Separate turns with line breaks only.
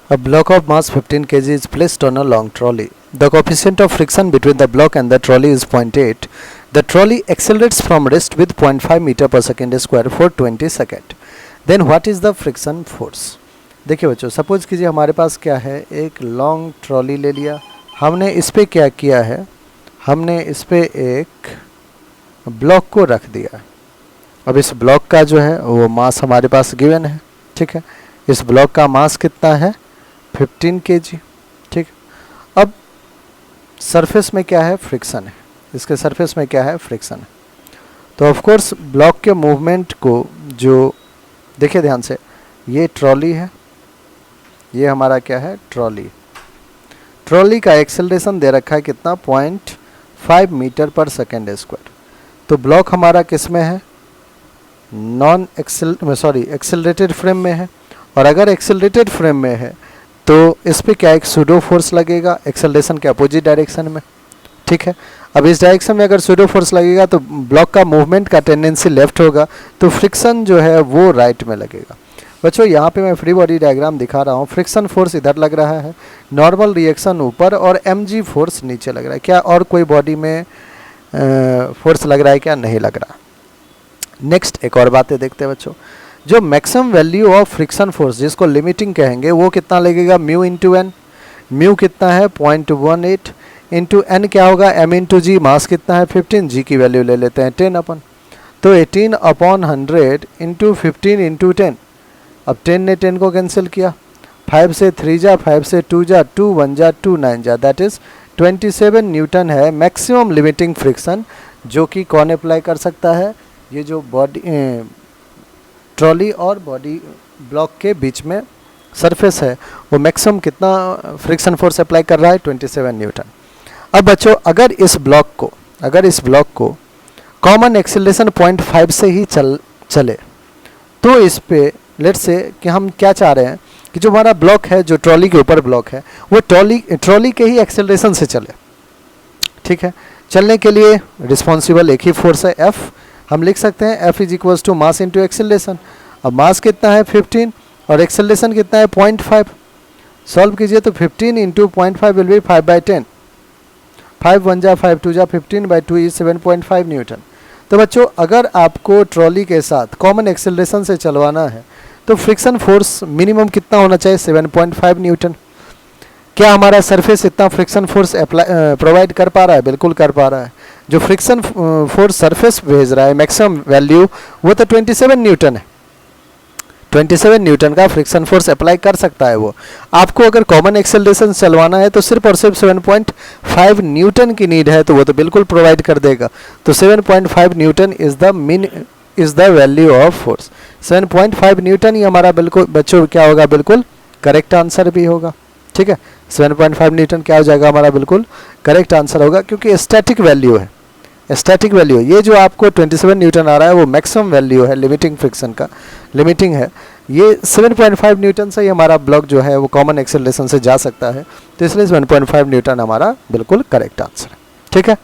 A block of mass 15 kg is placed on a long trolley. The coefficient of friction between the block and the trolley is 0.8. The trolley accelerates from rest with 0.5 meter per second square for 20 second. Then what is the friction force? देखिए बच्चों, suppose कीजिए हमारे पास क्या है, एक long trolley ले लिया, हमने इस पे क्या किया है, हमने इस पे एक ब्लॉक को रख दिया. अब इस ब्लॉक का जो है वो मास हमारे पास गिवन है. ठीक है, इस ब्लॉक का मास कितना है, 15 kg. ठीक, अब सरफेस में क्या है, फ्रिक्शन है. इसके सरफेस में क्या है, फ्रिक्शन है. तो ऑफ कोर्स ब्लॉक के मूवमेंट को जो देखिए ध्यान से, ये ट्रॉली है, ये हमारा क्या है, ट्रॉली. ट्रॉली का एक्सेलरेशन दे रखा है कितना, 0.5 मीटर पर सेकेंड स्क्वायर. तो ब्लॉक हमारा किस में है, एक्सेलरेटेड फ्रेम में है. और अगर एक्सेलरेटेड फ्रेम में है तो इस पे क्या एक सूडो फोर्स लगेगा एक्सेलरेशन के अपोजिट डायरेक्शन में. ठीक है, अब इस डायरेक्शन में अगर सूडो फोर्स लगेगा तो ब्लॉक का मूवमेंट का टेंडेंसी लेफ्ट होगा, तो फ्रिक्शन जो है वो राइट में लगेगा. बच्चों यहाँ पे मैं फ्री बॉडी डायग्राम दिखा रहा हूँ. फ्रिक्शन फोर्स इधर लग रहा है, नॉर्मल रिएक्शन ऊपर और mg फोर्स नीचे लग रहा है. क्या और कोई बॉडी में फोर्स लग रहा है क्या, नहीं लग रहा. नेक्स्ट एक और बातें देखते हैं बच्चों. जो maximum value of friction force जिसको लिमिटिंग कहेंगे वो कितना लगेगा, म्यू इंटू एन. म्यू कितना है, 0.18 इंटू एन क्या होगा, m इंटू जी. मास कितना है, 15. जी की वैल्यू ले लेते हैं 10 अपन. तो 18/100 इंटू 15 इंटू 10. अब 10 ने 10 को कैंसिल किया, 5 से 3 जा, 5 से 2 जा, 2 1 जा, 2 9 जा, दैट इज 27 न्यूटन है मैक्सिमम लिमिटिंग फ्रिक्शन. जो कि कौन अप्लाई कर सकता है, ये जो बॉडी ट्रॉली और बॉडी ब्लॉक के बीच में सरफेस है वो मैक्सिमम कितना फ्रिक्शन फोर्स अप्लाई कर रहा है, 27 न्यूटन. अब बच्चों अगर इस ब्लॉक को कॉमन एक्सेलरेशन 0.5 से ही चले तो इस पे लेट्स से कि हम क्या चाह रहे हैं कि जो हमारा ब्लॉक है, जो ट्रॉली के ऊपर ब्लॉक है, वो ट्रॉली के ही एक्सेलरेशन से चले. ठीक है, चलने के लिए रिस्पॉन्सिबल एक ही फोर्स है, F. हम लिख सकते हैं F is equals to mass into acceleration. अब मास कितना है, 15 और एक्सेलरेशन कितना है, 0.5. सॉल्व कीजिए तो 15 इंटू 0.5 विल बी 5/10. 5 1 जा, 5 2 जा, 15/2 इज 7.5 न्यूटन. तो बच्चों अगर आपको ट्रॉली के साथ कॉमन एक्सेलरेशन से चलवाना है तो फ्रिक्शन फोर्स मिनिमम कितना होना चाहिए, 7.5 न्यूटन. क्या हमारा सरफेस इतना फ्रिक्शन फोर्स प्रोवाइड कर पा रहा है, बिल्कुल कर पा रहा है. जो फ्रिक्शन फोर्स सरफेस भेज रहा है मैक्सिमम वैल्यू वो तो 27 न्यूटन है. 27 न्यूटन का फ्रिक्शन फोर्स अप्लाई कर सकता है वो. आपको अगर कॉमन एक्सेलरेशन चलवाना है तो सिर्फ और सिर्फ 7.5 न्यूटन की नीड है, तो वो तो बिल्कुल प्रोवाइड कर देगा. तो 7.5 newton is the value of force. 7.5 newton ही हमारा बिल्कुल बच्चों क्या होगा, बिल्कुल करेक्ट आंसर भी होगा. ठीक है, 7.5 न्यूटन क्या हो जाएगा हमारा, बिल्कुल करेक्ट आंसर होगा, क्योंकि स्टैटिक वैल्यू है. स्टैटिक वैल्यू ये जो आपको 27 न्यूटन आ रहा है वो मैक्सिमम वैल्यू है लिमिटिंग फ्रिक्शन का, लिमिटिंग है. ये 7.5 न्यूटन से ही हमारा ब्लॉक जो है वो कॉमन एक्सेलरेशन से जा सकता है. तो इसलिए 7.5 न्यूटन हमारा बिल्कुल करेक्ट आंसर है. ठीक है.